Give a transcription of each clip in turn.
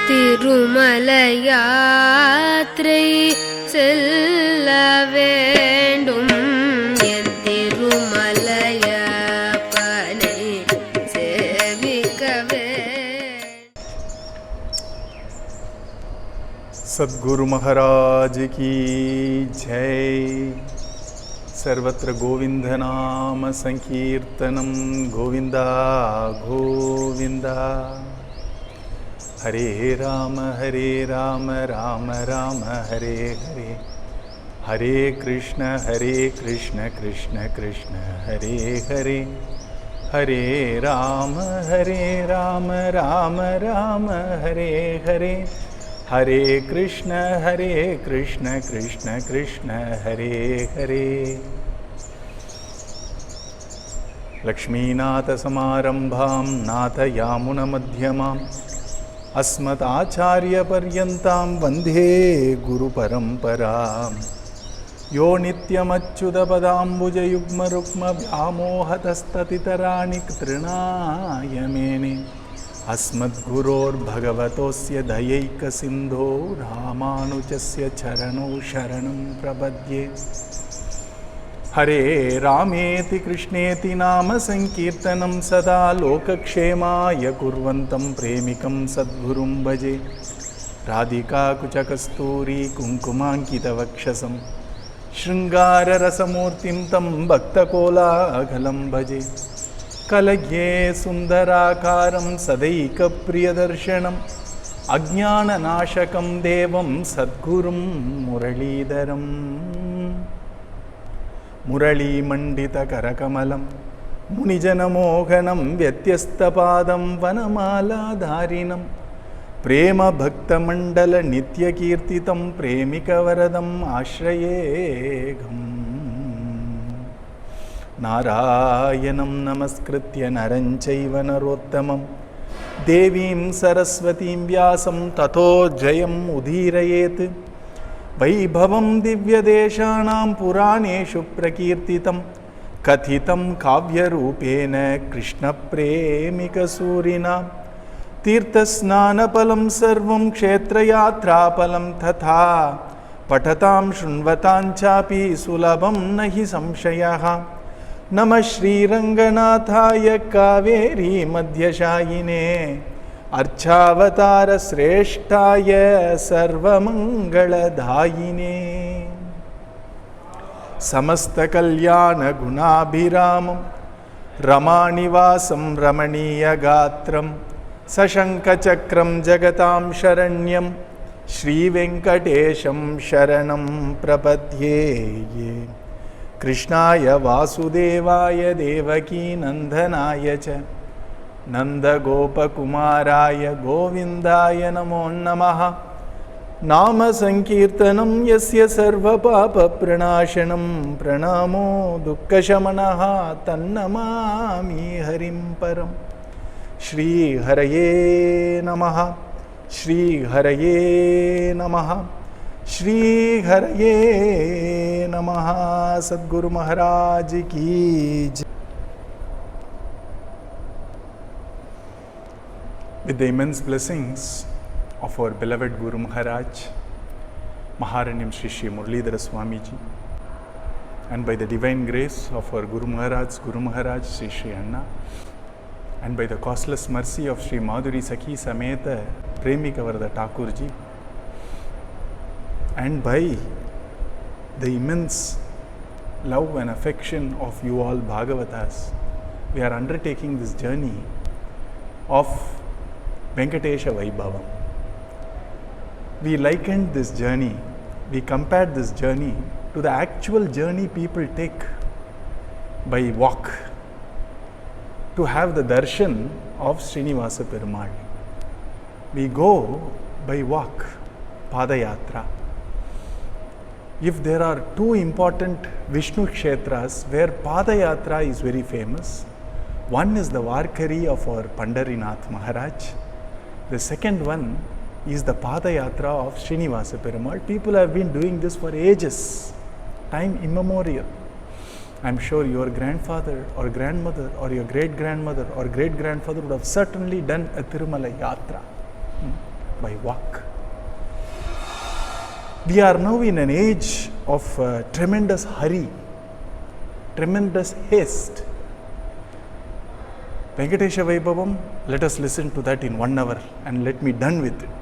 திருமல யாத்திரை செல்ல வேண்டும் என் திருமலையப்பனை சேவிக்கவே. सद्गुरु महाराज की जय. सर्वत्र गोविंद नाम संकीर्तनम गोविंदा गोविंदा. हरे राम राम राम हरे हरे, हरे कृष्ण कृष्ण कृष्ण हरे हरे, हरे राम राम राम हरे हरे, हरे कृष्ण कृष्ण कृष्ण हरे हरे. लक्ष्मीनाथ समारंभां नाथयामुनमध्यमाम् अस्मदाचार्यपर्यन्तां वन्दे गुरुपरम्पराम्. यो नित्यमच्युतपदाम्बुजयुग्मरुक्मव्यामोहतस्ततितराणि तृणाय मेने अस्मद्गुरोर्भगवतोऽस्य दयैकसिन्धो रामानुजस्य चरणौ शरणं प्रपद्ये. हरे रामेति कृष्णेति नाम संकीर्तनं सदा लोकक्षेमाय कुर्वन्तं प्रेमिकं सद्गुरुं भजे. राधिकाकुचकस्तूरी कुङ्कुमाङ्कितवक्षसं शृङ्गाररसमूर्तिं तं भक्तकोलाहलं भजे. कलये सुन्दराकारं सदैकप्रियदर्शनम् अज्ञाननाशकं देवं सद्गुरुं मुरलीधरम्. मुरलीमण्डितकरकमलं मुनिजनमोहनं व्यत्यस्तपादं वनमालाधारिणं प्रेमभक्तमण्डलनित्यकीर्तितं प्रेमिकवरदम् आश्रयेऽहम्. नारायणं नमस्कृत्य नरं चैव नरोत्तमं देवीं सरस्वतीं व्यासं ततो जयम् उदीरयेत्. वैभवं दिव्यदेशानां पुराणेषु प्रकीर्तितं कथितं काव्यरूपेण कृष्णप्रेमिकसूरिणा. तीर्थस्नानफलं सर्वं क्षेत्रयात्राफलं तथा पठतां शृण्वतां चापि सुलभं न हि संशयः. नमः श्रीरङ्गनाथाय कावेरी मध्यशायिने अर्चावतारश्रेष्ठाय सर्वमङ्गलदायिने. समस्तकल्याणगुणाभिरामं रमानिवासं रमणीयगात्रं सशङ्खचक्रं जगतां शरण्यं श्रीवेङ्कटेशं शरणं प्रपद्ये. कृष्णाय वासुदेवाय देवकीनन्दनाय च नन्दगोपकुमाराय गोविन्दाय नमो नमः. नाम संकीर्तनं यस्य सर्वपापप्रणाशनं प्रणामो दुःखशमनः तन्नमामि हरिं परं. श्रीहरये नमः, श्रीहरये नमः, श्रीहरये नमः. सद्गुरु महाराज की जय. With the immense blessings of our beloved Guru Maharaj, Maharanyam Sri Muralidhara Swamiji, and by the divine grace of our Guru Maharaj Sri Anna, and by the causeless mercy of Sri Madhuri Sakhi Sameta Premikavarada Thakurji, and by the immense love and affection of you all Bhagavatas, we are undertaking this journey of Venkatesha Vaibhavam. We likened this journey, we compared this journey to the actual journey people take by walk to have the darshan of Srinivasa Perumal. We go by walk, Padayatra. If there are two important Vishnu Kshetras where Padayatra is very famous, one is the Varkari of our Pandarinath Maharaj. The second one is the Padayatra of Srinivasa Perumal. People have been doing this for ages, time immemorial. I am sure your grandfather or grandmother or your great grandmother or great grandfather would have certainly done a Tirumala Yatra. by walk. We are now in an age of tremendous hurry, tremendous haste. Venkatesha Vaibhavam, let us listen to that in 1 hour and let me done with it.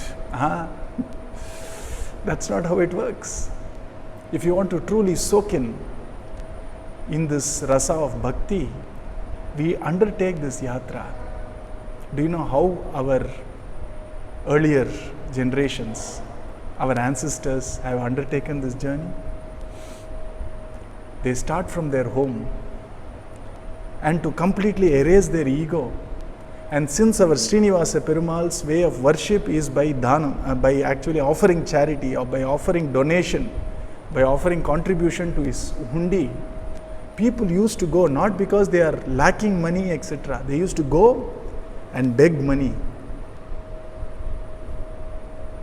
That's not how it works. If you want to truly soak in this rasa of bhakti, we undertake this yatra. Do you know how our earlier generations, our ancestors have undertaken this journey? They start from their home, and to completely erase their ego. And since our Srinivasa Perumal's way of worship is by dhanam, by actually offering charity or by offering donation, by offering contribution to his hundi, people used to go not because they are lacking money, etc. They used to go and beg money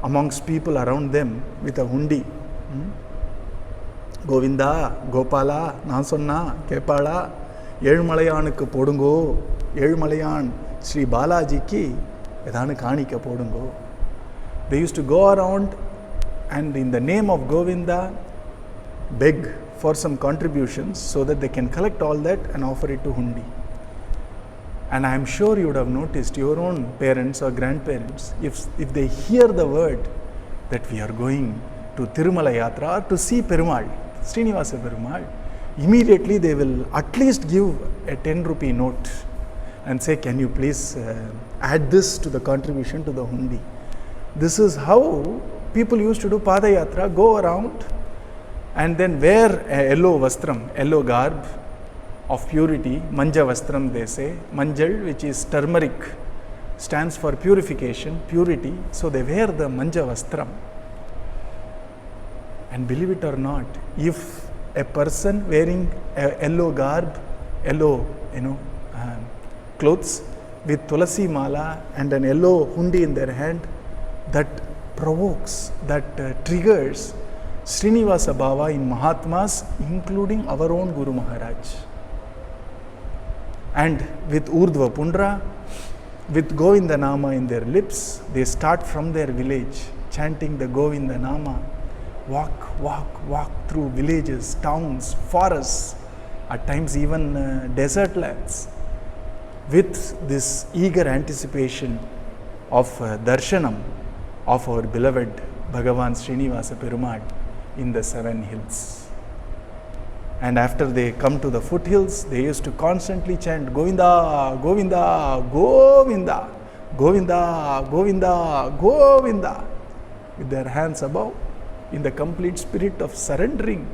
amongst people around them with a hundi. Govinda, Gopala, Nasonna, Kepala, Yelmalayanukku podungo, Yelmalayan, Sri Balaji ki, Edanu Kanika podungo. They used to go around and in the name of Govinda beg for some contributions so that they can collect all that and offer it to hundi. And I am sure you would have noticed your own parents or grandparents, if they hear the word that we are going to Tirumala Yatra or to see Perumal, Srinivasa Perumal, immediately they will at least give a 10 rupee note and say, can you please add this to the contribution to the hundi. This is how people used to do Pada Yatra, go around and then wear a yellow vastram, yellow garb of purity, manja vastram they say. Manjal, which is turmeric, stands for purification, purity. So they wear the manja vastram. And believe it or not, if a person wearing a yellow garb, yellow, clothes with tulasi mala and an yellow hundi in their hand, that provokes, that triggers Srinivasa Bhava in Mahatmas, including our own Guru Maharaj. And with Urdhva Pundra, with Govinda Nama in their lips, they start from their village chanting the Govinda Nama. Walk through villages, towns, forests, at times even desert lands, with this eager anticipation of darshanam of our beloved Bhagavan Srinivasa Perumal in the 7 hills. And after they come to the foothills, they used to constantly chant Govinda, Govinda, Govinda, Govinda, Govinda, Govinda, with their hands above, in the complete spirit of surrendering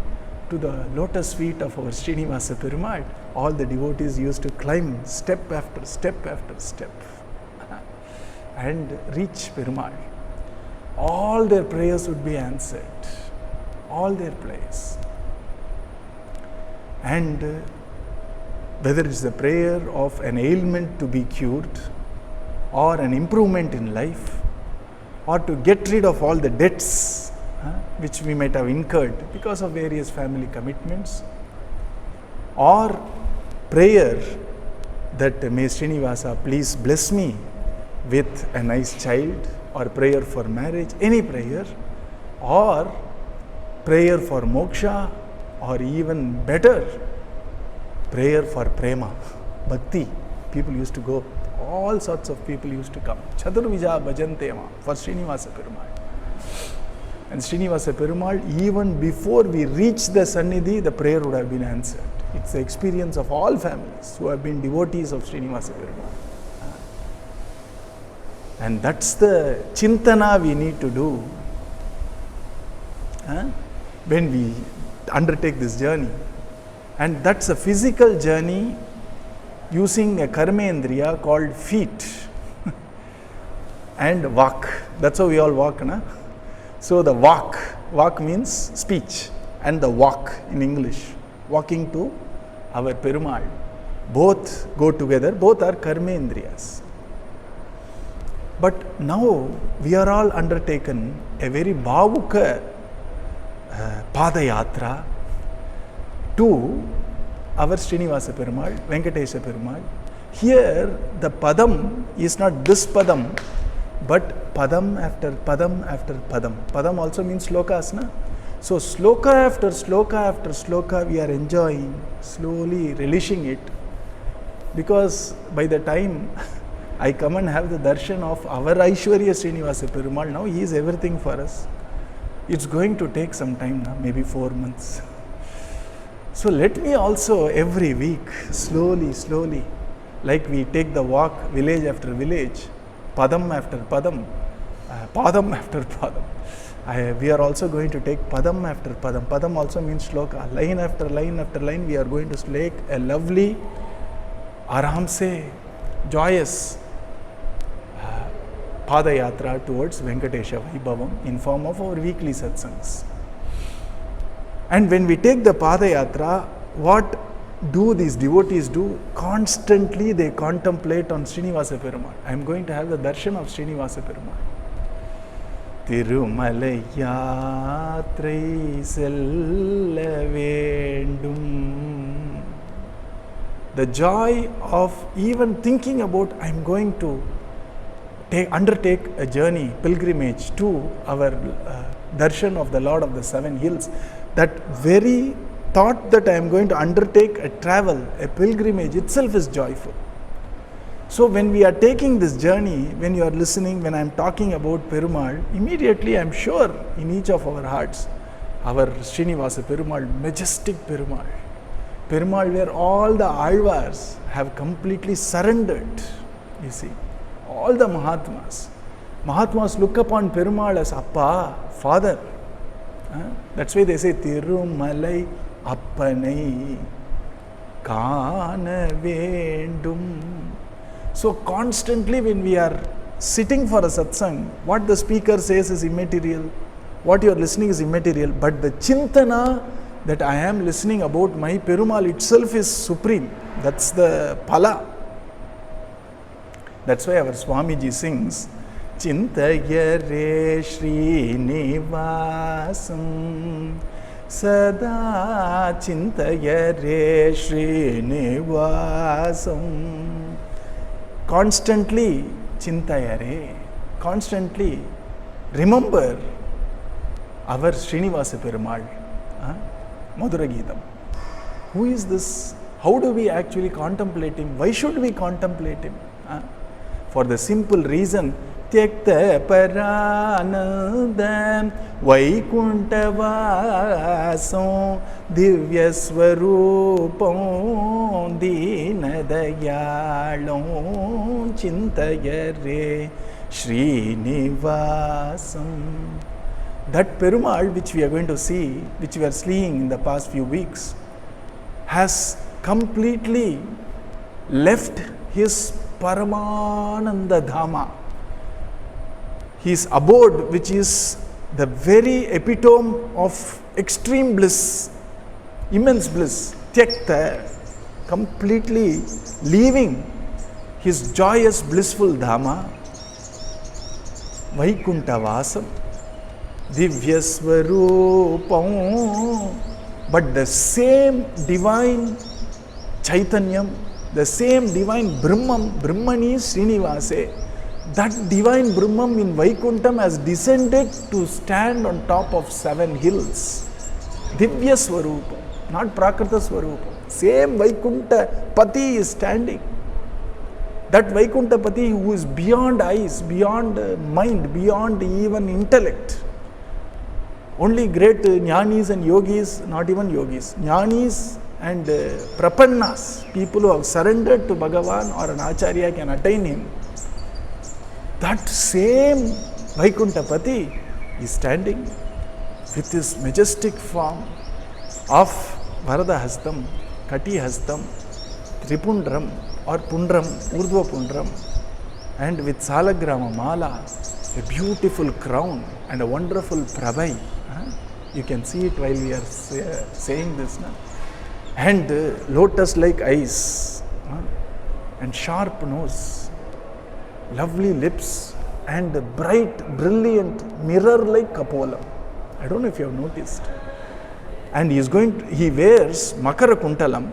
to the lotus feet of our Srinivasa Perumal. All the devotees used to climb step after step after step and reach Perumal. All their prayers would be answered, all their prayers. And whether it's the prayer of an ailment to be cured, or an improvement in life, or to get rid of all the debts which we might have incurred because of various family commitments, or prayer that may Srinivasa please bless me with a nice child, or prayer for marriage, any prayer, or prayer for moksha, or even better, prayer for prema, bhakti. People used to go, all sorts of people used to come. Chaturvija bhajantema for Srinivasa Perumal. And Srinivasa Perumal, even before we reach the Sannidhi, the prayer would have been answered. It's the experience of all families who have been devotees of Srinivasa Perumal. And that's the chintana we need to do when we undertake this journey. And that's a physical journey using a karmendriya called feet and walk. That's how we all walk, na? So the walk means speech, and the walk in English, walking to our Perumal. Both go together, both are karmendriyas. But now we are all undertaken a very bhavuka padayatra to our Srinivasa Perumal, Venkatesha Perumal. Here the padam is not this padam, but padam after padam after padam. Padam also means slokas, na? So sloka after sloka after sloka we are enjoying, slowly relishing it, because by the time I come and have the darshan of our Aishwarya Srinivasa Perumal, now he is everything for us. It's going to take some time now, maybe 4 months. So let me also every week, slowly, like we take the walk village after village, padam after padam, padam after padam. We are also going to take padam after padam. Padam also means shloka. Line after line after line, we are going to slake a lovely, aram se, joyous Padayatra towards Venkatesha Vaibhavam in form of our weekly satsangs. And when we take the Padayatra, what do these devotees do? Constantly they contemplate on Srinivasa Perumal. I am going to have the darshan of Srinivasa Perumal. Tirumalai yatrai sella vendum. The joy of even thinking about I am going to undertake a journey, pilgrimage to our darshan of the Lord of the Seven Hills. That very thought that I am going to undertake a travel, a pilgrimage itself is joyful. So when we are taking this journey, when you are listening, when I am talking about Perumal, immediately I am sure in each of our hearts, our Srinivasa Perumal, majestic Perumal, Perumal where all the Alvars have completely surrendered, you see. All the Mahatmas look upon Perumal as Appa, Father. That's why they say Tirumalai Appanai Kana Vendum. So constantly when we are sitting for a satsang, what the speaker says is immaterial, what you are listening is immaterial, but the chintana that I am listening about my Perumal itself is supreme. That's the pala. That's why our Swamiji sings, Chintayare Srinivasam Sada Chintayare Srinivasam. Constantly Chintayare, constantly remember our Srinivasa Perumal, Madhurageetam. Who is this? How do we actually contemplate him? Why should we contemplate him? For the simple reason, Tyakta Paranudam Vaikuntavasam Divyaswarupam Dinadayalam Chintayare Srinivasam. That Perumal which we are going to see, which we are seeing in the past few weeks, has completely left his Paramananda Dhama, his abode, which is the very epitome of extreme bliss, immense bliss, Tyakta, completely leaving his joyous blissful Dhama, Vaikuntavasam, Divyaswarupam, but the same divine Chaitanyam, the same divine Brahmani Srinivase, that divine Brahman in Vaikuntham has descended to stand on top of 7 hills. Divya Swarupa, not Prakrita Swarupa. Same Vaikuntha Pati is standing. That Vaikuntha Pati who is beyond eyes, beyond mind, beyond even intellect. Only great jnanis and yogis, not even yogis, jnanis and prapannas, people who have surrendered to Bhagavan or an Acharya can attain him. That same Vaikuntapati is standing with his majestic form of Varadahastam, Katihastam, Tripundram or Pundram, Urdhva Pundram, and with Salagrama Mala, a beautiful crown and a wonderful Prabhai. You can see it while we are saying this now. And lotus-like eyes, and sharp nose, lovely lips, and bright, brilliant, mirror-like kapolam. I don't know if you have noticed. And he wears Makara Kuntalam,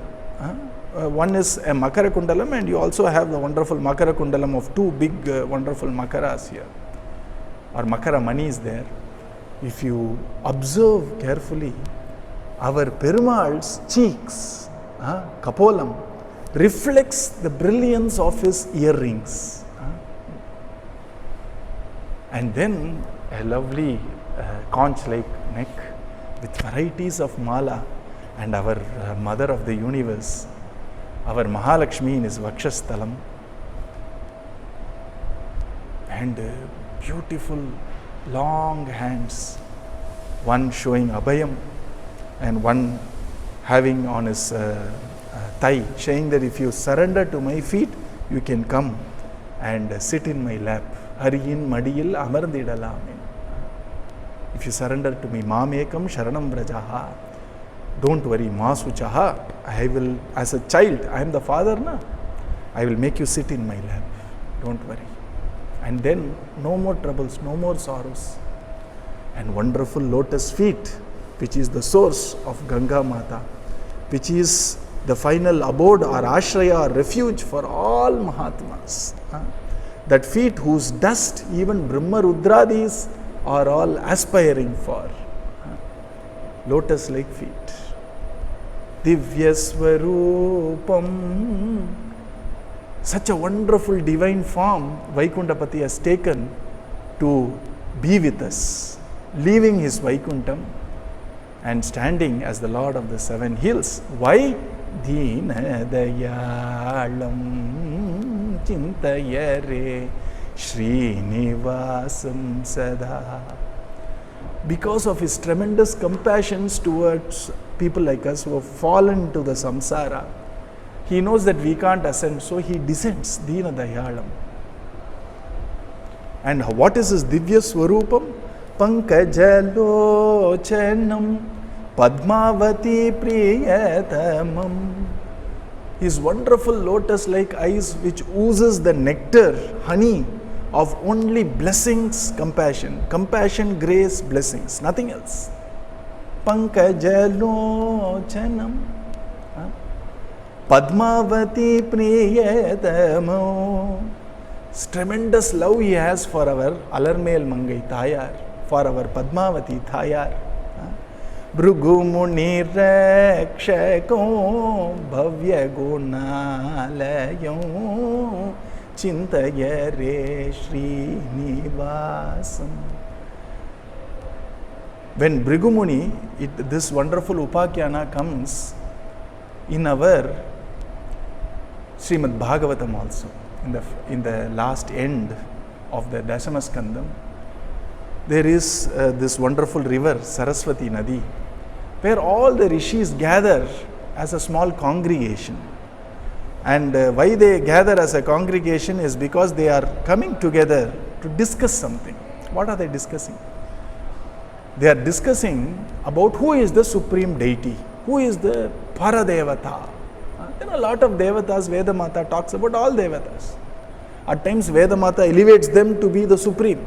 one is a Makara Kundalam, and you also have the wonderful Makara Kundalam of two big wonderful Makaras here, or Makara Mani is there. If you observe carefully, our Perumal's cheeks, Kapolam, reflects the brilliance of his earrings. And then a lovely conch-like neck with varieties of mala, and our mother of the universe, our Mahalakshmi in his Vakshasthalam, and beautiful long hands, one showing Abhayam and one having on his thigh, saying that if you surrender to my feet, you can come and sit in my lap. Hariyin madiyil amarndidalaam. If you surrender to me, Mamekam Sharanam Brajaha. Don't worry, Ma Suchaha. I will, as a child, I am the father, na? I will make you sit in my lap. Don't worry. And then no more troubles, no more sorrows. And wonderful lotus feet, which is the source of Ganga Mata, which is the final abode or ashraya or refuge for all Mahatmas. That feet whose dust even Brahma Rudradis are all aspiring for. Lotus-like feet. Divyasvarupam. Such a wonderful divine form Vaikuntapati has taken to be with us, leaving his Vaikuntam and standing as the Lord of the seven hills. Why? Dina dayalam Chintayare Srinivasam sada. Because of his tremendous compassions towards people like us who have fallen to the samsara, he knows that we can't ascend, so he descends. Dina dayalam. And what is his Divya Swarupam? Pankajalocanam Padmavati Priyatamam. His wonderful lotus-like eyes, which oozes the nectar, honey of only blessings, compassion. Compassion, grace, blessings, nothing else. Pankajalocanam Padmavati Priyatamam. Tremendous love he has for our Alarmel Mangai Thayar, for our Padmavati Thayar. Brugumuni Rakshako Bhavya Gunalayam Chintayare Srinivasam. When Brigumuni, this wonderful Upakyana comes in our Srimad Bhagavatam also, in the last end of the Dasamaskandam, there is this wonderful river, Saraswati Nadi, where all the rishis gather as a small congregation. And why they gather as a congregation is because they are coming together to discuss something. What are they discussing? They are discussing about who is the supreme deity, who is the Paradevata. There are a lot of Devatas. Vedamata talks about all Devatas. At times Vedamata elevates them to be the supreme.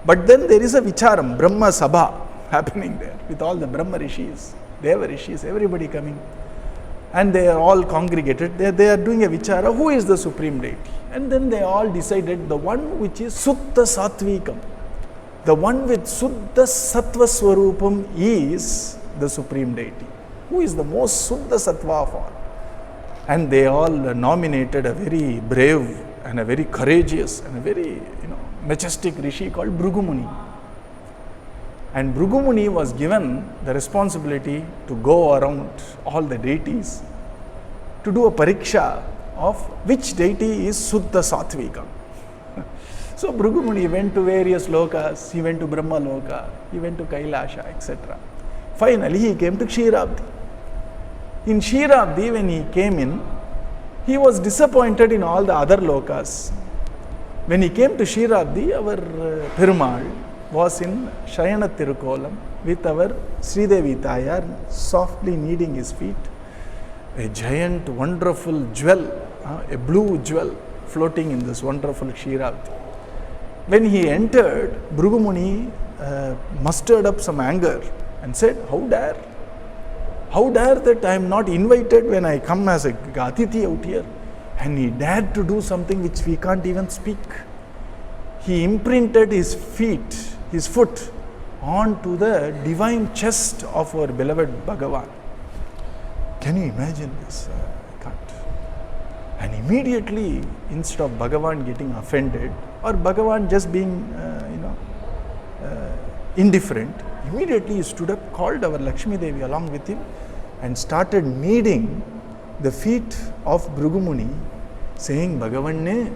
But then there is a Vicharam, Brahma Sabha happening there with all the Brahma Rishis, Deva Rishis, everybody coming. And they are all congregated. They are doing a Vichara, who is the supreme deity. And then they all decided the one which is Sutta Satvikam. The one with Suddha Sattva Swarupam is the supreme deity. Who is the most Suddha Sattva of all. And they all nominated a very brave and a very courageous and a very majestic rishi called Brugumuni. And Brugumuni was given the responsibility to go around all the deities to do a pariksha of which deity is Suddha Satvika. So Brugumuni went to various lokas, he went to Brahma Loka, he went to Kailasha, etc. Finally he came to Ksheerabdi. In Ksheerabdi, when he came in, he was disappointed in all the other lokas. When he came to Ksheerabdi, our Perumal was in Shayana Tirukolam with our Sridevi Tayar softly kneading his feet. A giant, wonderful jewel, a blue jewel floating in this wonderful Ksheerabdi. When he entered, Brugumuni mustered up some anger and said, "How dare? How dare that I am not invited when I come as a Atithi out here? And he dared to do something which we can't even speak. He imprinted his foot onto the divine chest of our beloved Bhagavan. Can you imagine this? I can't. And immediately, instead of Bhagavan getting offended or Bhagavan just being, indifferent, immediately he stood up, called our Lakshmi Devi along with him and started kneading the feet of Bhrugumuni, saying, Bhagavanne,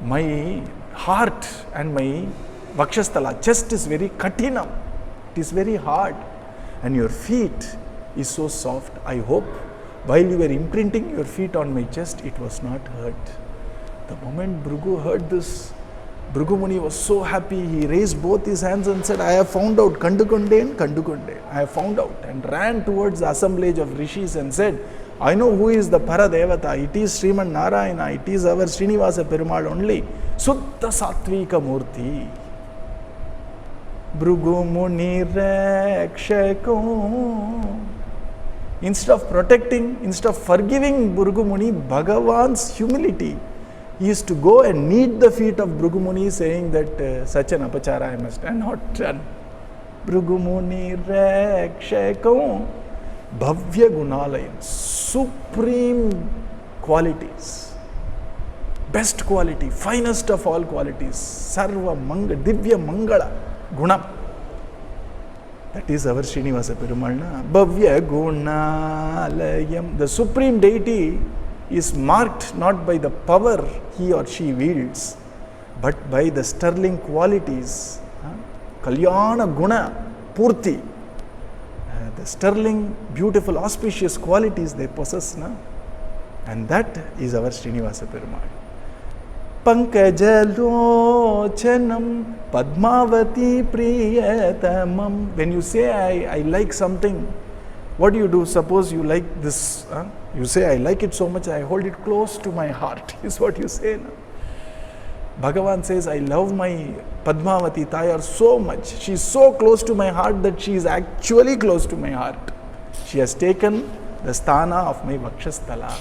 my heart and my Vakshasthala, chest is very katinam, it is very hard, and your feet is so soft. I hope while you were imprinting your feet on my chest, it was not hurt. The moment Bhrigu heard this, Bhrugumuni was so happy, he raised both his hands and said, I have found out, Kandukonde, I have found out, and ran towards the assemblage of rishis and said, I know who is the Paradevata, it is Sriman Narayana, it is our Srinivasa Perumal only, Suddha Sattvika Murti. Bhrugumuni Rakshako. Instead of protecting, instead of forgiving Bhrugumuni, Bhagavan's humility, he used to go and knead the feet of Bhrugumuni, saying that such an apachara I must and not done. Bhrugumuni Rakshako. Bhavya Gunalayam, supreme qualities, best quality, finest of all qualities, Sarva Manga, Divya Mangala Gunam. That is our Srinivasa Perumal. Bhavya Gunalayam. The supreme deity is marked not by the power he or she wields, but by the sterling qualities. Kalyana Guna Purti. The sterling, beautiful, auspicious qualities they possess. And that is our Srinivasa Perumal. Pankajalochanam Padmavati Priyatamam. When you say I like something, what do? Suppose you like this. You say, I like it so much, I hold it close to my heart, is what you say. Bhagavan says, I love my Padmavati Tayar so much. She is so close to my heart that she is actually close to my heart. She has taken the sthana of my Vakshasthala.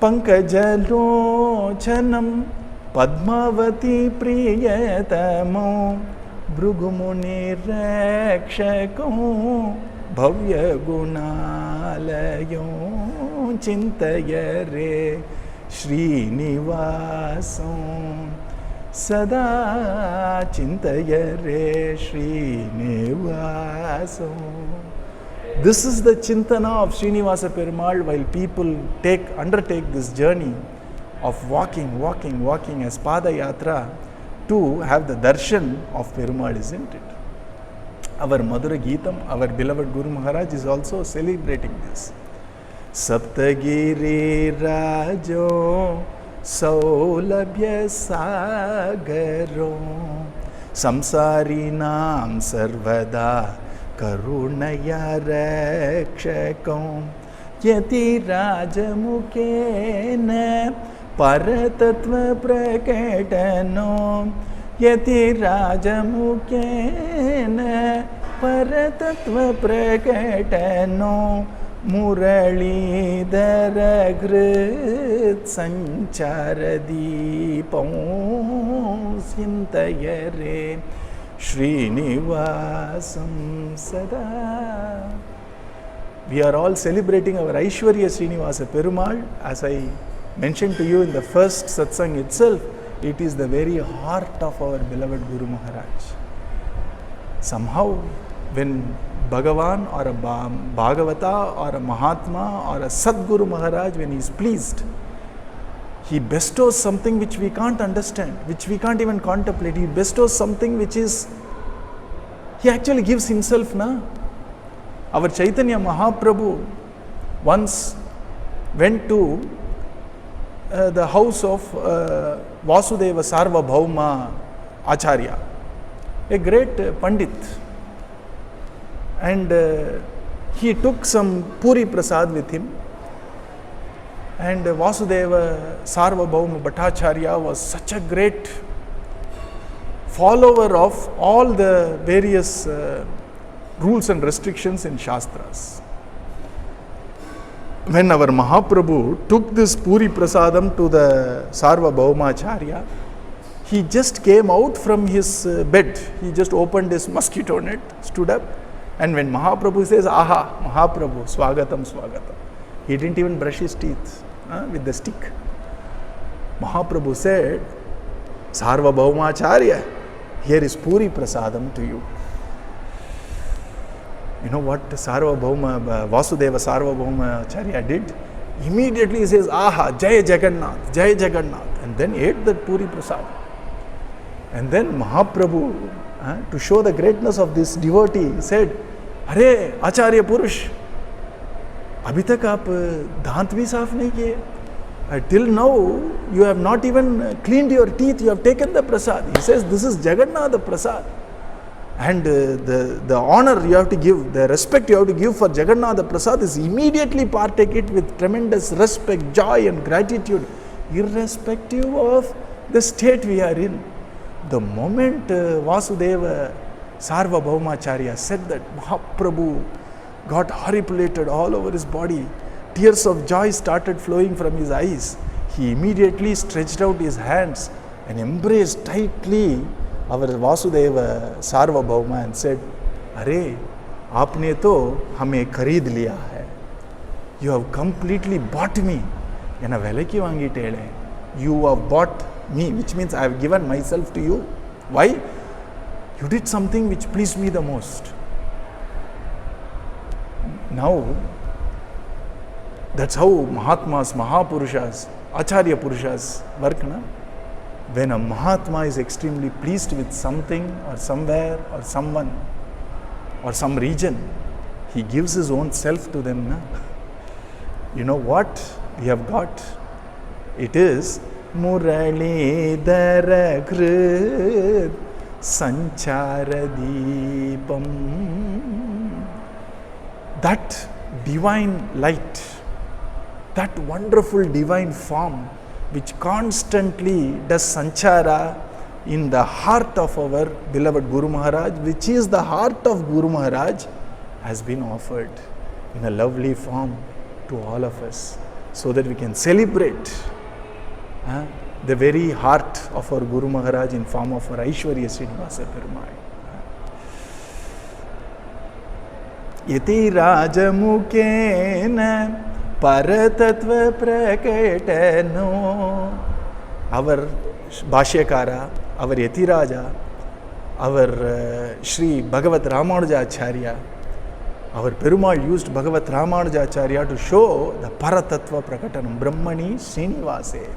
Pankajalochanam Padmavati Priyatamo Bhrugumuni Rakshako Bhavya Gunalayo Chintayare Srinivasam Sada Chintayare Srinivasam. This is the Chintana of Srinivasa Perumal while people undertake this journey of walking as Pada Yatra to have the darshan of Perumal, isn't it? Our Madhura Geetam, our beloved Guru Maharaj is also celebrating this. Saptagiri Rajo Saulabhya Sagaro Samsarinam Sarvada Karunaya Rakshakam Yati Rajamukena Paratatva Prakatano Yati Rajamukena Paratatva Prakatano Muralidhara Sanchara Deepam Chintayare Srinivasam Sada. We are all celebrating our Aishwarya Srinivasa Perumal. As I mentioned to you in the first satsang itself, it is the very heart of our beloved Guru Maharaj. Somehow, when Bhagavan or a Bhagavata or a Mahatma or a Sadguru Maharaj, when he is pleased, he bestows something which we can't understand, which we can't even contemplate. He bestows something which is, he actually gives himself. Our Chaitanya Mahaprabhu once went to the house of Vasudeva Sarvabhauma Acharya, a great Pandit. And he took some Puri Prasad with him. And Vasudeva Sarvabhauma Bhattacharya was such a great follower of all the various rules and restrictions in Shastras. When our Mahaprabhu took this Puri Prasadam to the Sarvabhaumacharya, he just came out from his bed. He just opened his mosquito net, stood up, and when Mahaprabhu says, "Aha, Mahaprabhu, Swagatam, Swagatam," he didn't even brush his teeth with the stick. Mahaprabhu said, "Sarvabhaumacharya, here is Puri Prasadam to you." You know what Vasudeva Sarvabhaumacharya did? Immediately he says, "Aha, Jai Jagannath, Jai Jagannath," and then ate that Puri Prasadam. And then Mahaprabhu, to show the greatness of this devotee, said, "Arey, Acharya Purush, abhi tak aap dant bhi saaf nahi kiye. Till now, you have not even cleaned your teeth, you have taken the prasad." He says, "This is Jagannath Prasad. And the honor you have to give, the respect you have to give for Jagannath Prasad is immediately partake it with tremendous respect, joy and gratitude, irrespective of the state we are in." The moment Vasudeva Sarvabhaumacharya said that, Mahaprabhu got horripilated all over his body. Tears of joy started flowing from his eyes. He immediately stretched out his hands and embraced tightly our Vasudeva Sarvabhauma and said, "Arey, aapne to hame khareed liya hai. You have completely bought me. Ena velaki vaangitele. You have bought me," which means I have given myself to you. Why? You did something which pleased me the most. Now, that's how Mahatmas, Mahapurushas, Acharya Purushas work. Na? When a Mahatma is extremely pleased with something or somewhere or someone or some region, he gives his own self to them. Na? You know what we have got? It is Muralidhara Krit Sanchara Deepam. That divine light, that wonderful divine form which constantly does sanchara in the heart of our beloved Guru Maharaj, which is the heart of Guru Maharaj, has been offered in a lovely form to all of us, so that we can celebrate the very heart of our Guru Maharaj in form of our Aishwarya Srinivasa Perumal. Yati Rajamukena Paratatva Prakatano. Our Bhashyakara, our Yatiraja, our Sri Bhagavat Ramanujacharya, our Perumal used Bhagavat Ramanujacharya to show the Paratattva Prakatanam, Brahmani Srinivase.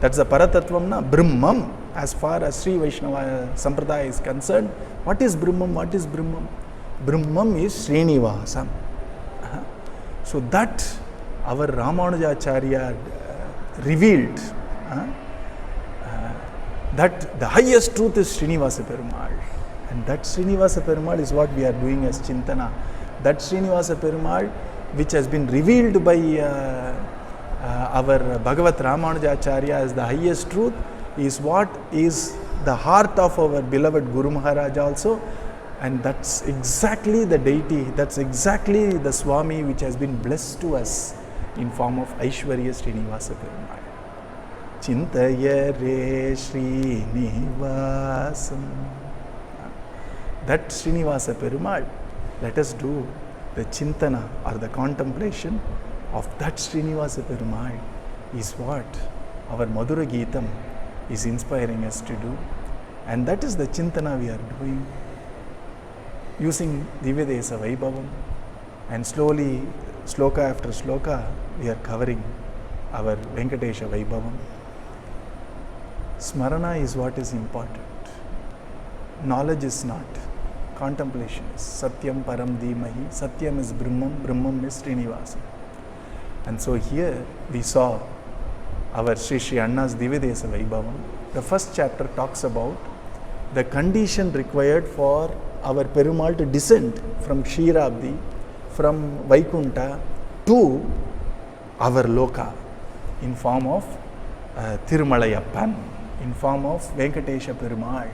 That's the Paratatvam, na? Brahmam. As far as Sri Vaishnava Sampradaya is concerned, what is Brahmam? What is Brahmam? Brahmam is Srinivasam. So that our Ramanujacharya revealed that the highest truth is Srinivasa Perumal. And that Srinivasa Perumal is what we are doing as Chintana. That Srinivasa Perumal, which has been revealed by our Bhagavat Ramanujacharya as the highest truth, is what is the heart of our beloved Guru Maharaj also. And that's exactly the deity, that's exactly the Swami which has been blessed to us in form of Aishwarya Srinivasa Perumal. Chintayare Srinivasam. That Srinivasa Perumal, let us do the Chintana or the contemplation of that Srinivasa Perumal is what our Madhura Geetam is inspiring us to do. And that is the Chintana we are doing, using Divyadesa Vaibhavam, and slowly, sloka after sloka, we are covering our Venkatesha Vaibhavam. Smarana is what is important. Knowledge is not. Contemplation is. Satyam Param Dhimahi. Satyam is Brahmam, Brahmam is Srinivasa. And so here we saw our Sri Sri Anna's Divyadesa Vaibhavam. The first chapter talks about the condition required for our Perumal to descend from Kshirabdi, from Vaikunta to our Loka in form of Tirumalayappan, in form of Venkatesha Perumal,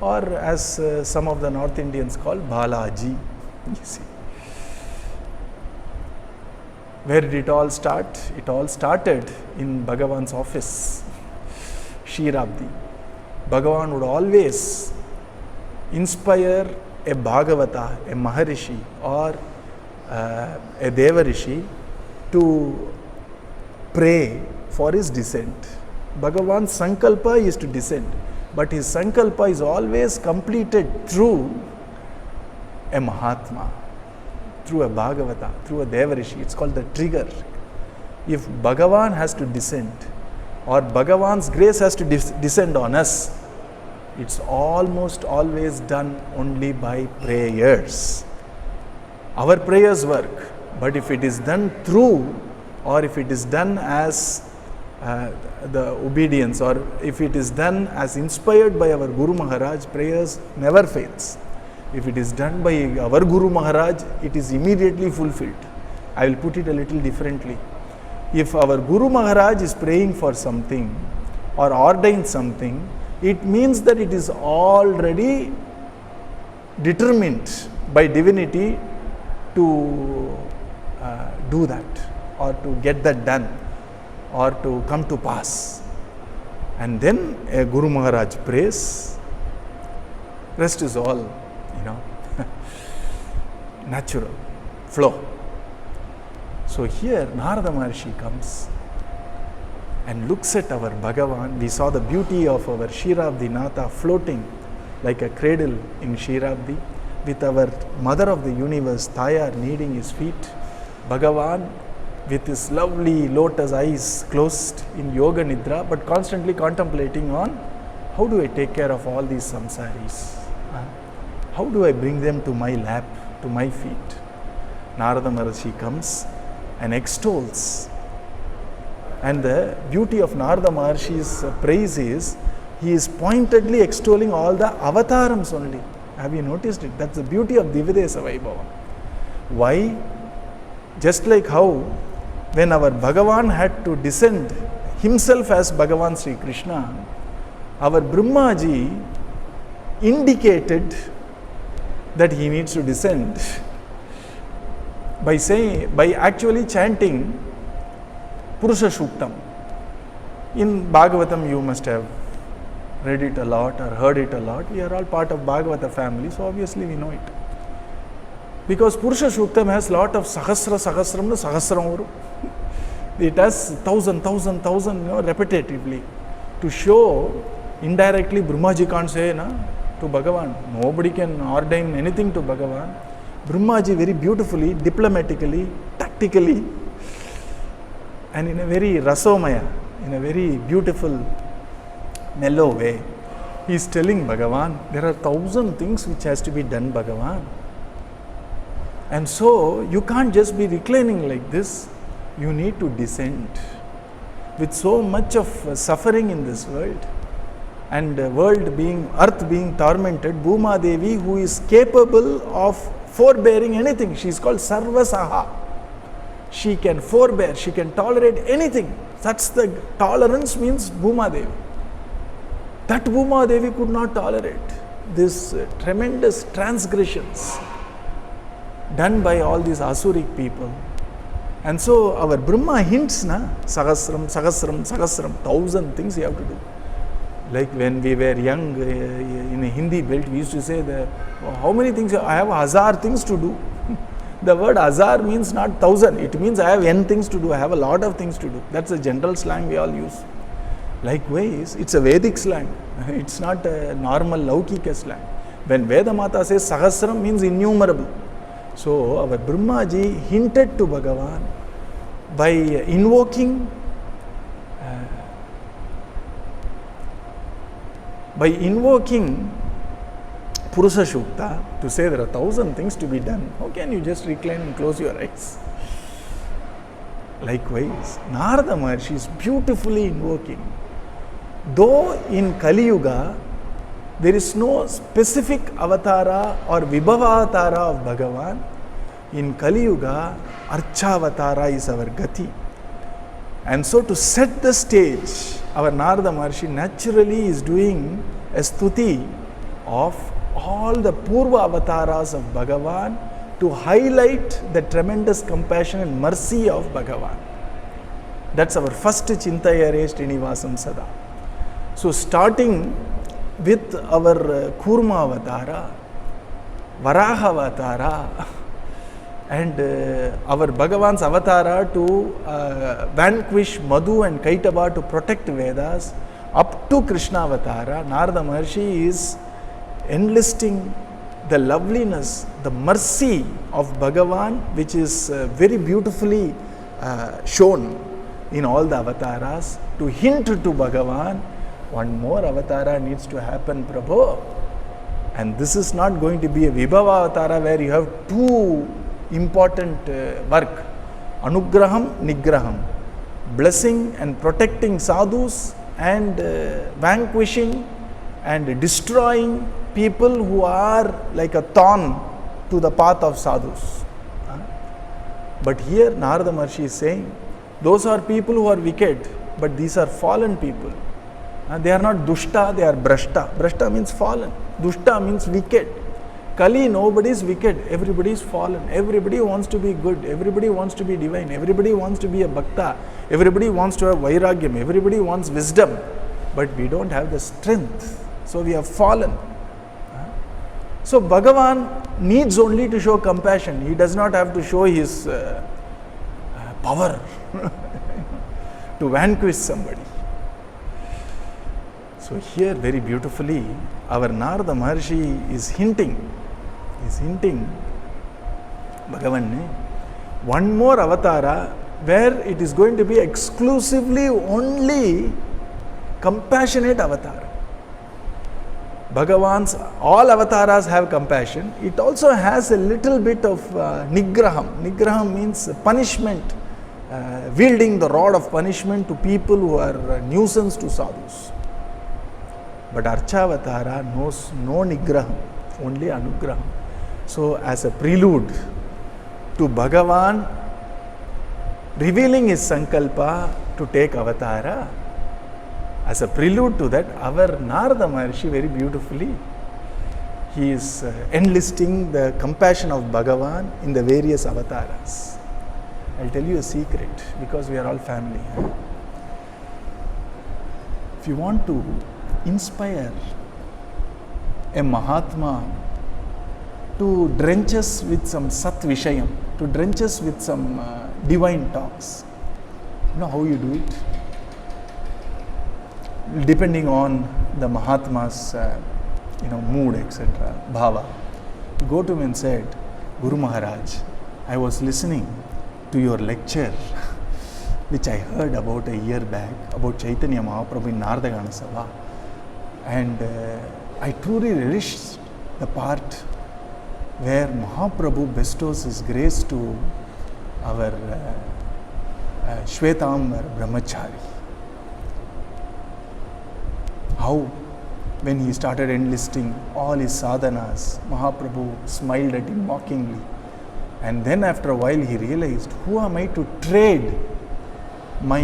or as some of the North Indians call Balaji. You see. Where did it all start? It all started in Bhagavan's office, Shirabdi. Bhagavan would always inspire a Bhagavata, a Maharishi or a Devarishi to pray for his descent. Bhagavan's Sankalpa is to descend, but his Sankalpa is always completed through a Mahatma, through a Bhagavata, through a Devarishi. It's called the trigger. If Bhagavan has to descend or Bhagavan's grace has to descend on us, it's almost always done only by prayers. Our prayers work, but if it is done through, or if it is done as the obedience, or if it is done as inspired by our Guru Maharaj, prayers never fails. If it is done by our Guru Maharaj, it is immediately fulfilled. I will put it a little differently. If our Guru Maharaj is praying for something or ordained something, it means that it is already determined by divinity to do that, or to get that done, or to come to pass. And then a Guru Maharaj prays, rest is all, natural flow. So here Narada Maharshi comes and looks at our Bhagavan. We saw the beauty of our Shirabdi Natha floating like a cradle in Shirabdi, with our Mother of the Universe, Tayar, kneading his feet. Bhagavan with his lovely lotus eyes closed in Yoga Nidra, but constantly contemplating on how do I take care of all these samsaris? How do I bring them to my lap, to my feet? Narada Maharshi comes and extols. And the beauty of Narada Maharshi's praise is, he is pointedly extolling all the avatarams only. Have you noticed it? That's the beauty of Divyadesa Vaibhavam. Why? Just like how when our Bhagavan had to descend himself as Bhagavan Sri Krishna, our Brahmaji indicated that he needs to descend by actually chanting Purusha Shuktam. In Bhagavatam you must have read it a lot or heard it a lot. We are all part of Bhagavata family, so obviously we know it. Because Purusha Shuktam has lot of sahasram. It has thousand, repetitively, to show indirectly Brahmaji can't say to Bhagavan. Nobody can ordain anything to Bhagavan. Brahmaji very beautifully, diplomatically, tactically, and in a very rasomaya, in a very beautiful, mellow way, he is telling Bhagavan, there are 1,000 things which has to be done, Bhagavan. And so, you can't just be reclining like this, you need to descend. With so much of suffering in this world, and earth being tormented, Bhuma Devi, who is capable of forbearing anything, she is called Sarvasaha. She can forbear, she can tolerate anything. That's the tolerance means Bhuma Devi. That Bhuma Devi could not tolerate this tremendous transgressions done by all these Asuric people. And so our Brahma hints, Sahasram, 1,000 things you have to do. Like when we were young in a Hindi belt, we used to say, how many things? I have 1,000 things to do. The word 1,000 means not 1,000. It means I have n things to do. I have a lot of things to do. That's a general slang we all use. Likewise, it's a Vedic slang. It's not a normal Laukika slang. When Veda Mata says Sahasram means innumerable. So our Brahmaji hinted to Bhagavan by invoking Purusha Shukta to say there are 1,000 things to be done. How can you just recline and close your eyes? Likewise, Narada Maharshi is beautifully invoking. Though in Kali Yuga, there is no specific avatara or vibhavavatara of Bhagavan, in Kali Yuga, Archavatara is our Gati. And so to set the stage, our Narada Maharshi naturally is doing a stuti of all the Purva avatars of Bhagavan to highlight the tremendous compassion and mercy of Bhagavan. That's our first Chintayare Srinivasam Sada. So starting with our Kurma Avatara, Varaha Avatara, and our Bhagavan's Avatara to vanquish Madhu and Kaitava to protect Vedas, up to Krishna Avatara, Narada Maharshi is enlisting the loveliness, the mercy of Bhagavan, which is very beautifully shown in all the avatars, to hint to Bhagavan, one more avatara needs to happen, Prabhu. And this is not going to be a Vibhava avatara where you have two important work, Anugraham, Nigraham, blessing and protecting sadhus and vanquishing and destroying people who are like a thorn to the path of sadhus. But here Narada Maharshi is saying, those are people who are wicked, but these are fallen people. They are not dushta, they are brashta. Brashta means fallen. Dushta means wicked. Kali, nobody is wicked. Everybody is fallen. Everybody wants to be good. Everybody wants to be divine. Everybody wants to be a bhakta. Everybody wants to have vairagyam. Everybody wants wisdom. But we don't have the strength. So we have fallen. So Bhagavan needs only to show compassion. He does not have to show his power to vanquish somebody. So here very beautifully our Narada Maharshi is hinting Bhagavan, one more avatara where it is going to be exclusively only compassionate avatar. Bhagavan's all avatars have compassion. It also has a little bit of nigraham. Nigraham means punishment, wielding the rod of punishment to people who are a nuisance to sadhus. But Archavatara knows no nigraham, only anugraham. So as a prelude to Bhagavan revealing his sankalpa to take avatara, as a prelude to that, our Narada Maharshi very beautifully, he is enlisting the compassion of Bhagavan in the various avatars. I'll tell you a secret, because we are all family. If you want to inspire a Mahatma to drench us with some Sat Vishayam, to drench us with some divine talks, you know how you do it? Depending on the Mahatma's mood, etc., bhava. You go to him and said, Guru Maharaj, I was listening to your lecture which I heard about a year back about Chaitanya Mahaprabhu in Nardagana Sabha, and I truly relished the part where Mahaprabhu bestows his grace to our Shwetambar Brahmachari. How when he started enlisting all his sadhanas, Mahaprabhu smiled at him mockingly. And then after a while he realized, who am I to trade my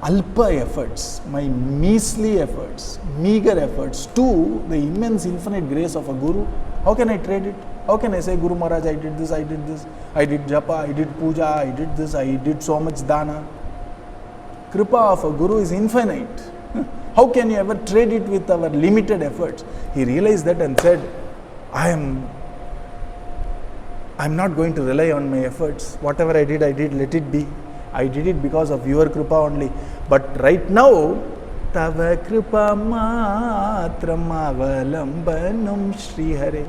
alpa efforts, my measly efforts, meager efforts to the immense infinite grace of a Guru? How can I trade it? How can I say, Guru Maharaj, I did this, I did japa, I did puja, I did this, I did so much dana. Kripa of a Guru is infinite. How can you ever trade it with our limited efforts? He realized that and said, I'm not going to rely on my efforts. Whatever I did, let it be. I did it because of your kripa only. But right now, Tava kripa matram avalambanam Shri Hare.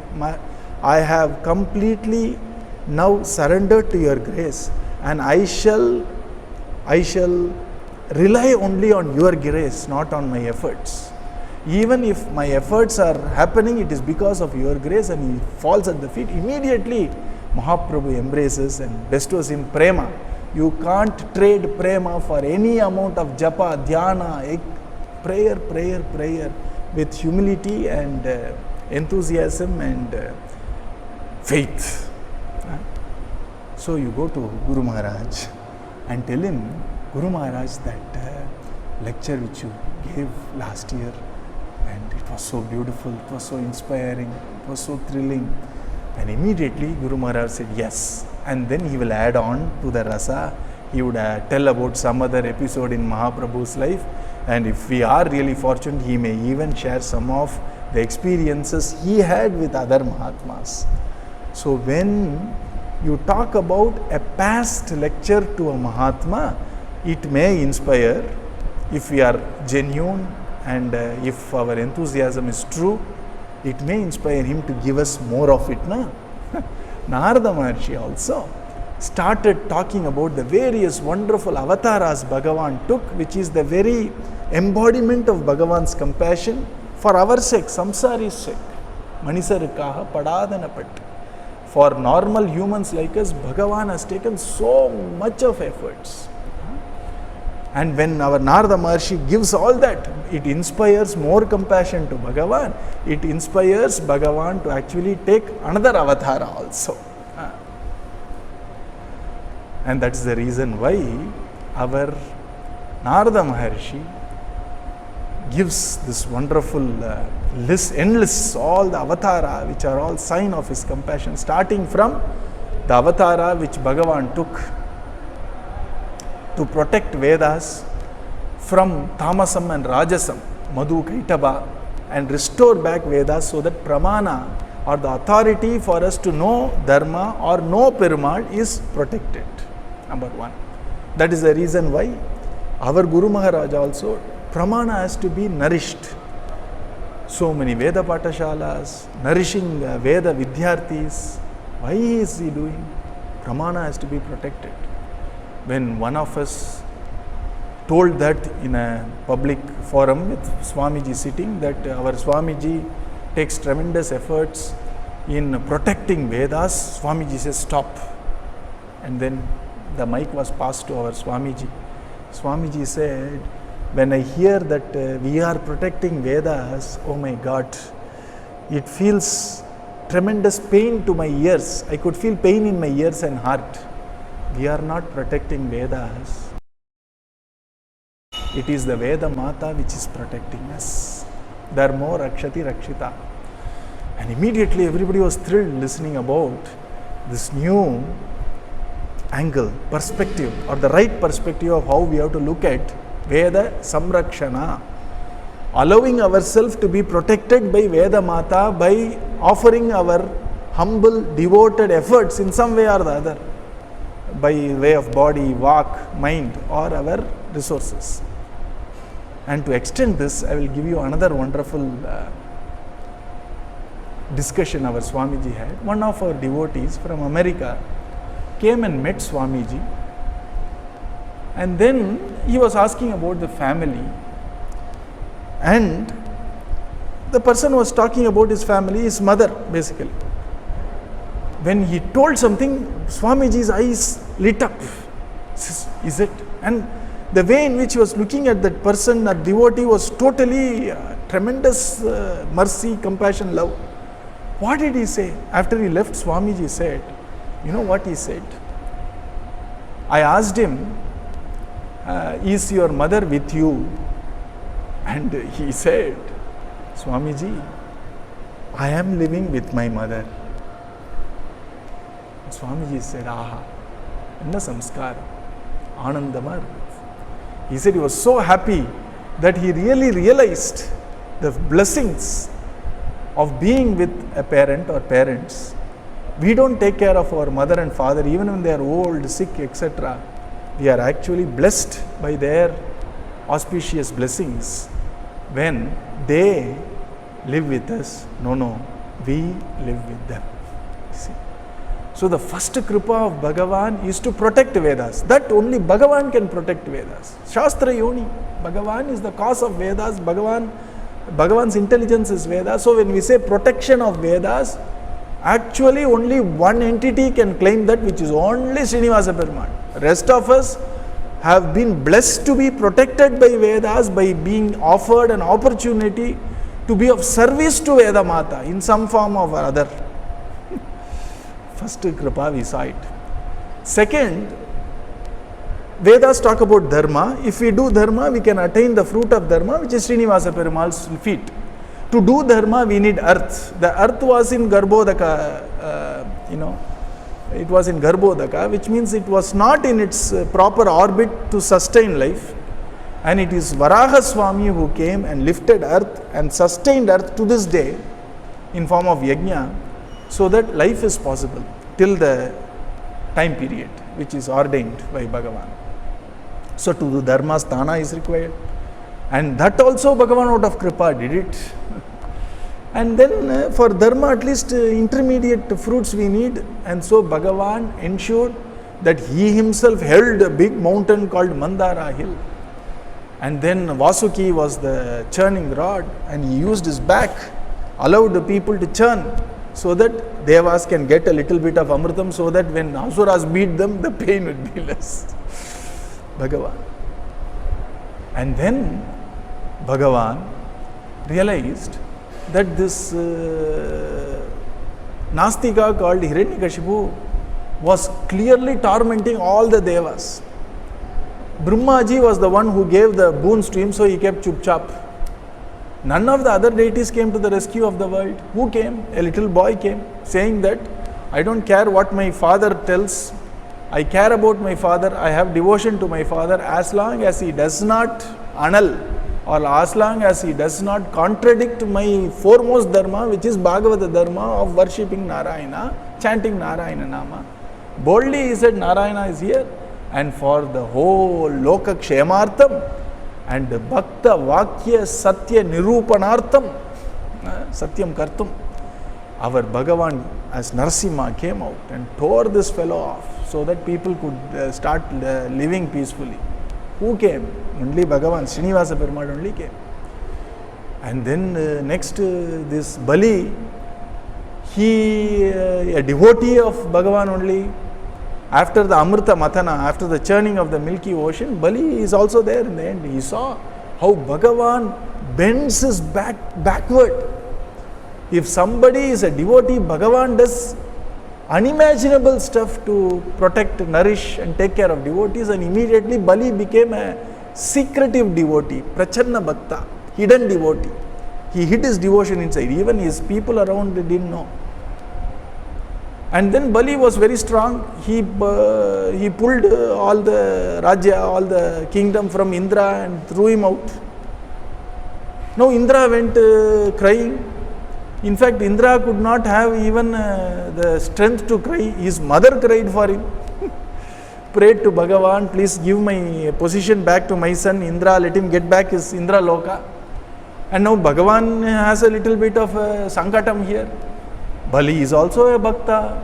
I have completely now surrendered to your grace, and I shall rely only on your grace, not on my efforts. Even if my efforts are happening, it is because of your grace. And he falls at the feet. Immediately, Mahaprabhu embraces and bestows him prema. You can't trade prema for any amount of japa, dhyana, prayer with humility and enthusiasm and faith. So you go to Guru Maharaj and tell him, Guru Maharaj, that lecture which you gave last year, and it was so beautiful, it was so inspiring, it was so thrilling. And immediately Guru Maharaj said yes. And then he will add on to the rasa. He would tell about some other episode in Mahaprabhu's life. And if we are really fortunate, he may even share some of the experiences he had with other Mahatmas. So when you talk about a past lecture to a Mahatma, it may inspire, if we are genuine and if our enthusiasm is true, it may inspire him to give us more of it. Narada Maharshi also started talking about the various wonderful avatars Bhagavan took, which is the very embodiment of Bhagavan's compassion for our sake, samsari's sake. Manisarikaha padadana pat. For normal humans like us, Bhagavan has taken so much of efforts. And when our Narada Maharshi gives all that, it inspires more compassion to Bhagavan. It inspires Bhagavan to actually take another avatar also. And that's the reason why our Narada Maharshi gives this wonderful list, enlists all the avatara which are all sign of his compassion, starting from the avatara which Bhagavan took to protect Vedas from Tamasam and Rajasam, Madhu Kaitaba, and restore back Vedas so that Pramana or the authority for us to know Dharma or know Perumal is protected. Number one. That is the reason why our Guru Maharaj also, Pramana has to be nourished. So many Veda Patashalas, nourishing Veda Vidyarthis. Why is he doing? Pramana has to be protected. When one of us told that in a public forum with Swamiji sitting, that our Swamiji takes tremendous efforts in protecting Vedas, Swamiji says stop. And then the mic was passed to our Swamiji. Swamiji said, when I hear that we are protecting Vedas, oh my God, it feels tremendous pain to my ears. I could feel pain in my ears and heart. We are not protecting Vedas. It is the Veda Mata which is protecting us. Dharmo Rakshati Rakshita. And immediately everybody was thrilled listening about this new angle, perspective, or the right perspective of how we have to look at Veda Samrakshana. Allowing ourselves to be protected by Veda Mata by offering our humble, devoted efforts in some way or the other, by way of body, walk, mind, or our resources. And to extend this, I will give you another wonderful discussion our Swamiji had. One of our devotees from America came and met Swamiji, and then he was asking about the family, and the person was talking about his family, his mother basically. When he told something, Swamiji's eyes lit up. Is it? And the way in which he was looking at that person, that devotee, was totally tremendous mercy, compassion, love. What did he say? After he left, Swamiji said, you know what he said? I asked him, is your mother with you? And he said, Swamiji, I am living with my mother. Swamiji said, aha, enna samskara, anandama. He said he was so happy that he really realized the blessings of being with a parent or parents. We don't take care of our mother and father even when they are old, sick, etc. We are actually blessed by their auspicious blessings when they live with us. No, we live with them. See? So the first kripa of Bhagavan is to protect Vedas. That only Bhagavan can protect Vedas. Shastra Yoni. Bhagavan is the cause of Vedas. Bhagavan's intelligence is Vedas. So when we say protection of Vedas, actually only one entity can claim that, which is only Srinivasa Perumal. Rest of us have been blessed to be protected by Vedas by being offered an opportunity to be of service to Veda Mata in some form or other. First kripa we saw it. Second, Vedas talk about dharma. If we do dharma, we can attain the fruit of dharma, which is Srinivasa Perumal's feet. To do dharma, we need earth. The earth was in Garbhodaka, it was in Garbhodaka, which means it was not in its proper orbit to sustain life. And it is Varaha Swami who came and lifted earth and sustained earth to this day in form of yajna, so that life is possible till the time period which is ordained by Bhagavan. So to do dharma, sthana is required. And that also Bhagavan out of Kripa did it. And then for dharma, at least intermediate fruits we need. And so Bhagavan ensured that he himself held a big mountain called Mandara hill. And then Vasuki was the churning rod, and he used his back, allowed the people to churn, so that Devas can get a little bit of Amritam, so that when Asuras beat them, the pain would be less. Bhagavan. And then Bhagavan realized that this Nastika called Hiranyakashipu was clearly tormenting all the Devas. Brahmaji was the one who gave the boons to him, so he kept chup chap. None of the other deities came to the rescue of the world. Who came? A little boy came, saying that I don't care what my father tells, I care about my father, I have devotion to my father, as long as he does not annul, or as long as he does not contradict my foremost dharma, which is Bhagavata dharma of worshipping Narayana, chanting Narayana Nama. Boldly he said, Narayana is here, and for the whole Loka Kshemartham and Bhakta Vakya Satya Nirupanartham, Satyam Kartum, our Bhagavan as Narasimha came out and tore this fellow off, so that people could start living peacefully. Who came? Only Bhagavan, Srinivasa Perumal only came. And then next this Bali, he a devotee of Bhagavan only. After the Amrita Mathana, after the churning of the Milky Ocean, Bali is also there in the end. He saw how Bhagavan bends his back backward. If somebody is a devotee, Bhagavan does unimaginable stuff to protect, nourish and take care of devotees, and immediately Bali became a secretive devotee, Prachanna Bhakta, hidden devotee. He hid his devotion inside, even his people around didn't know. And then Bali was very strong. He pulled all the Rajya, all the kingdom from Indra and threw him out. Now Indra went crying. In fact, Indra could not have even the strength to cry. His mother cried for him. Prayed to Bhagavan, please give my position back to my son Indra, let him get back his Indra Loka. And now Bhagavan has a little bit of Sankatam here. Bali is also a Bhakta,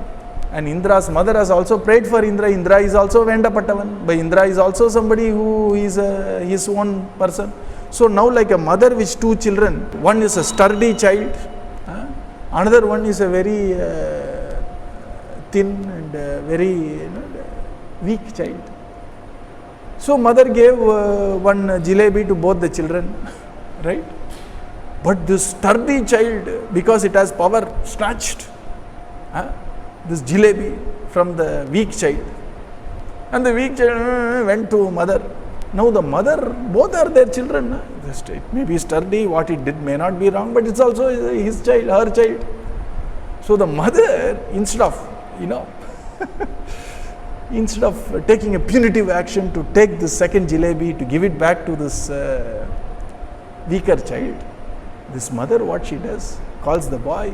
and Indra's mother has also prayed for Indra. Indra is also Vendapatavan, but Indra is also somebody who is his own person. So now, like a mother with two children, one is a sturdy child, another one is a very thin and very weak child. So mother gave one jalebi to both the children, right? But this sturdy child, because it has power, snatched this jalebi from the weak child. And the weak child went to mother. Now the mother, both are their children. It may be sturdy, what it did may not be wrong, but it's also his child, her child. So the mother, instead of, instead of taking a punitive action to take the second jalebi, to give it back to this weaker child, this mother, what she does, calls the boy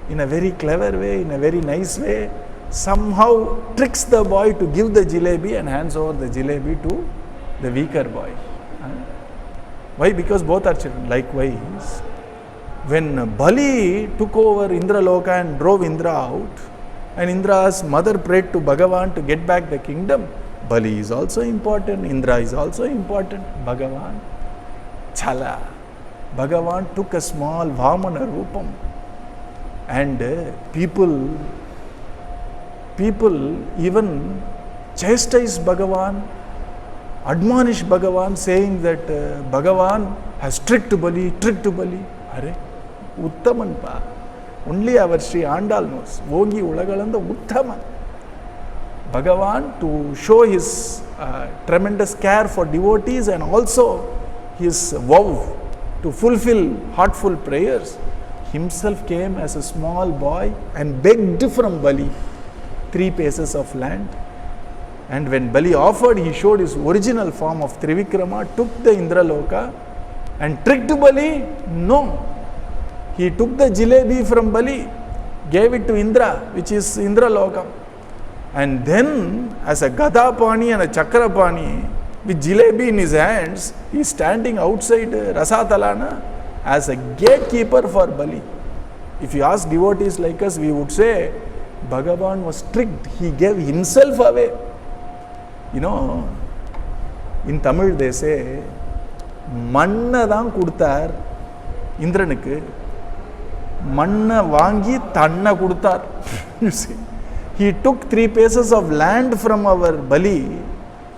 in a very clever way, in a very nice way, somehow tricks the boy to give the jalebi and hands over the jalebi to the weaker boy. Why? Because both are children. Likewise, when Bali took over Indra Loka and drove Indra out, and Indra's mother prayed to Bhagavan to get back the kingdom, Bali is also important, Indra is also important, Bhagavan. Chala. Bhagavan took a small Vamana Rupam, and people even chastise Bhagavan, admonish Bhagavan, saying that Bhagavan has tricked Bali. Are, Uttaman pa. Only our Sri Andal knows. Vogi Ulagalanda Uttaman. Bhagavan, to show his tremendous care for devotees and also his vow to fulfill heartful prayers, himself came as a small boy and begged from Bali 3 paces of land. And when Bali offered, he showed his original form of Trivikrama, took the Indraloka and tricked Bali. No. He took the jalebi from Bali, gave it to Indra, which is Indralokam. And then, as a Gadapani and a Chakrapani, with jalebi in his hands, he is standing outside Rasa Talana as a gatekeeper for Bali. If you ask devotees like us, we would say, Bhagavan was tricked. He gave himself away. You know, in Tamil they say, Manna dhaan kuduttar Indranukku, Manna vaangi Thanna kuduttar. You see, he took 3 paces of land from our Bali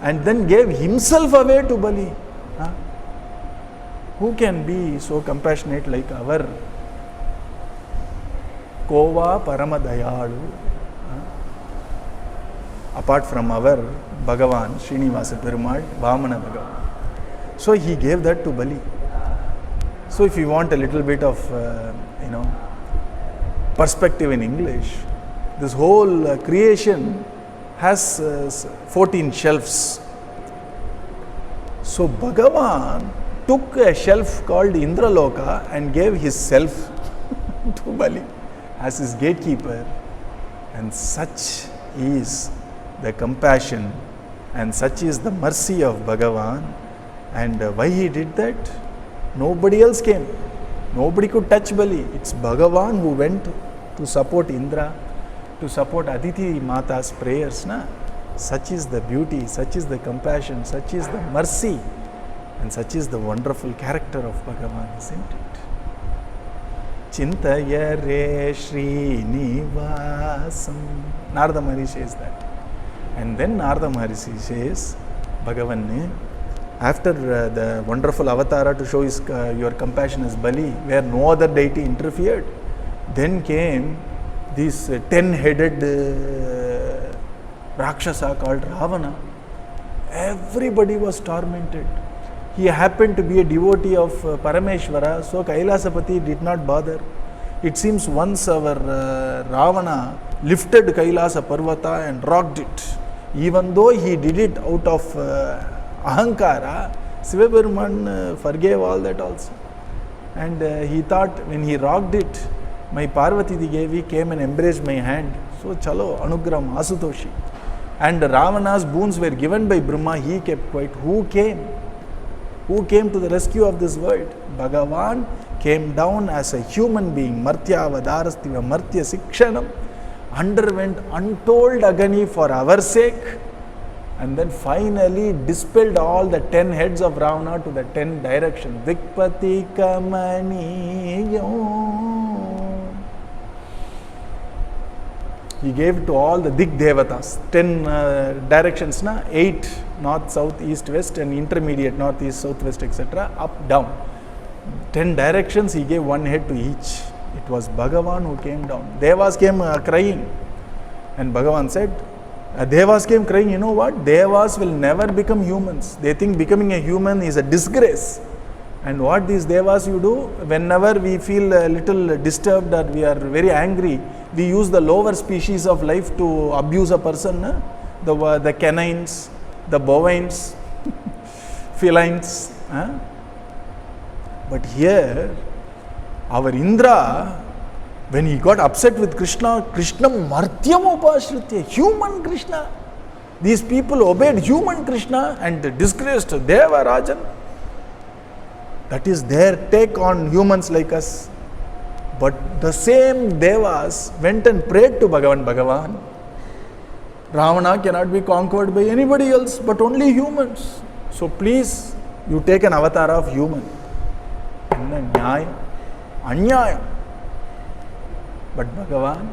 and then gave himself away to Bali. Huh? Who can be so compassionate like our Kova Paramadayalu? Apart from our Bhagavan, Srinivasa Perumal, Vamana Bhagavan. So he gave that to Bali. So if you want a little bit of, perspective in English, this whole creation has 14 shelves. So Bhagavan took a shelf called Indraloka and gave his self to Bali as his gatekeeper. And such is the compassion and such is the mercy of Bhagavan. And why he did that? Nobody else came. Nobody could touch Bali. It's Bhagavan who went to support Indra, to support Aditi Mata's prayers. Na? Such is the beauty, such is the compassion, such is the mercy, and such is the wonderful character of Bhagavan, isn't it? Chintayare Srinivasam. Narada Maharishi says that. And then Narada Maharishi says, Bhagavan, after the wonderful avatara to show his, your compassion as Bali, where no other deity interfered, then came this 10-headed Rakshasa called Ravana. Everybody was tormented. He happened to be a devotee of Parameshwara, so Kailasapati did not bother. It seems once our Ravana lifted Kailasa Parvata and rocked it. Even though he did it out of Ahankara, Sivaperuman forgave all that also. And he thought, when he rocked it, my Parvati Devi came and embraced my hand. So, chalo, Anugram, Asutoshi. And Ravana's boons were given by Brahma, he kept quiet. Who came? Who came to the rescue of this world? Bhagavan came down as a human being, Martya Vadarastiva Martya Sikshanam, underwent untold agony for our sake, and then finally dispelled all the 10 heads of Ravana to the 10 directions. Vikpati Kamaniyo. He gave to all the Dik Devatas 10 directions, 8 north, south, east, west, and intermediate north, east, south, west, etc. Up, down. 10 directions, he gave 1 head to each. It was Bhagavan who came down. Devas came crying, and Bhagavan said, Devas came crying, you know what? Devas will never become humans. They think becoming a human is a disgrace. And what these Devas you do, whenever we feel a little disturbed or we are very angry, we use the lower species of life to abuse a person. The canines, the bovines, felines. But here, our Indra, when he got upset with Krishna, Krishna Martyam Upashritya, human Krishna. These people obeyed human Krishna and disgraced Deva Rajan. That is their take on humans like us. But the same Devas went and prayed to Bhagavan. Ravana cannot be conquered by anybody else but only humans. So please, you take an avatar of human. Nyaya, Anyaya. But Bhagavan,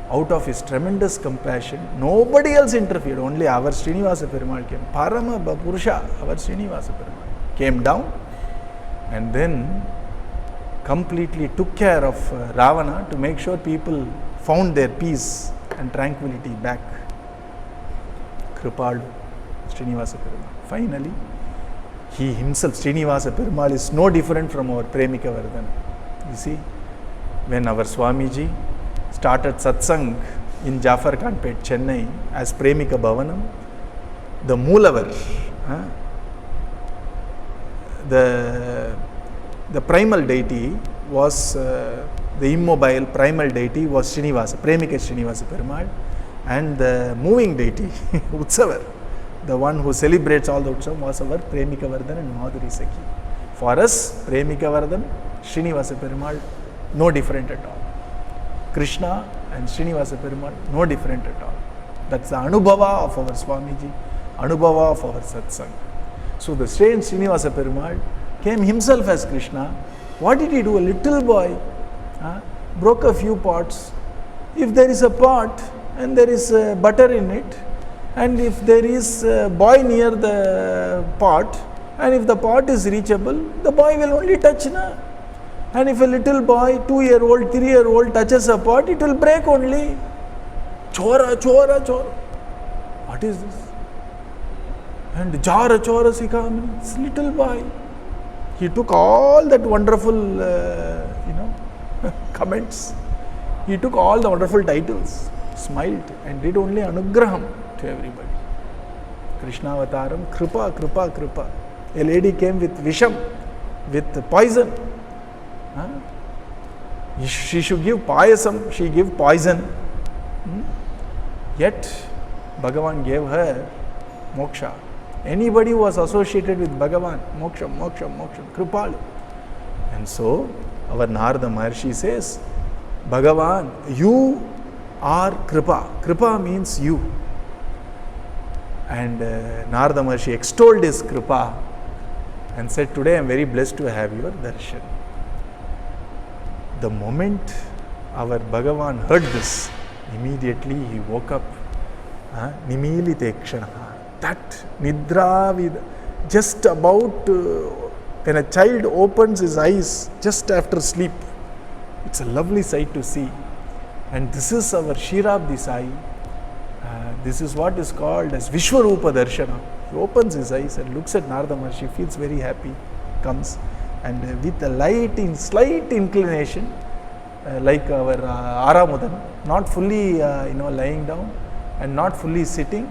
out of his tremendous compassion, nobody else interfered, only our Srinivasa Perumal came. Parama Purusha, our Srinivasa Perumal, came down and then completely took care of Ravana to make sure people found their peace and tranquility back. Kripalu, Srinivasa Perumal. Finally, He himself, Srinivasa Perumal, is no different from our Premika Vardhan. You see, when our Swamiji started Satsang in Jafar Khanpet, Chennai, as Premika Bhavanam, the Moolavar, the primal deity was, the immobile primal deity was Srinivasa, Premika Srinivasa Perumal, and the moving deity, Utsavar, the one who celebrates all the Utsavam, was our Premika Vardhan and Madhuri Sakhi. For us, Premika Vardhan, Srinivasa Perumal, no different at all. Krishna and Srinivasa Perumal, no different at all. That's the Anubhava of our Swamiji, Anubhava of our Satsang. So the strange Srinivasa Perumal came himself as Krishna. What did he do? A little boy broke a few pots. If there is a pot and there is butter in it, and if there is a boy near the pot, and if the pot is reachable, the boy will only touch. And if a little boy, 2-year-old, 3-year-old touches a pot, it will break only. Chora, chora, chora. What is this? And jara, chora, sikhamani. This little boy. He took all that wonderful, comments. He took all the wonderful titles, smiled, and did only anugraham to everybody. Krishna Avataram, Kripa, Kripa, Kripa. A lady came with visham, with poison. She should give payasam, she gave poison. Yet, Bhagavan gave her moksha. Anybody who was associated with Bhagavan, moksha, moksha, moksha, Kripalu. And so, our Narada Maharshi says, Bhagavan, you are Kripa. Kripa means you. And Narada Maharshi extolled his Kripa and said, today I am very blessed to have your darshan. The moment our Bhagavan heard this, immediately he woke up. Nimilite kshanaha. That nidra with just about when a child opens his eyes just after sleep. It's a lovely sight to see. And this is our Shirabdi Sai. This is what is called as Vishwarupa Darshana. He opens his eyes and looks at Narada Maharshi, feels very happy, comes, and with a slight inclination, like our Aramudan, not fully lying down and not fully sitting,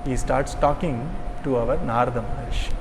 he starts talking to our Narada Maharshi.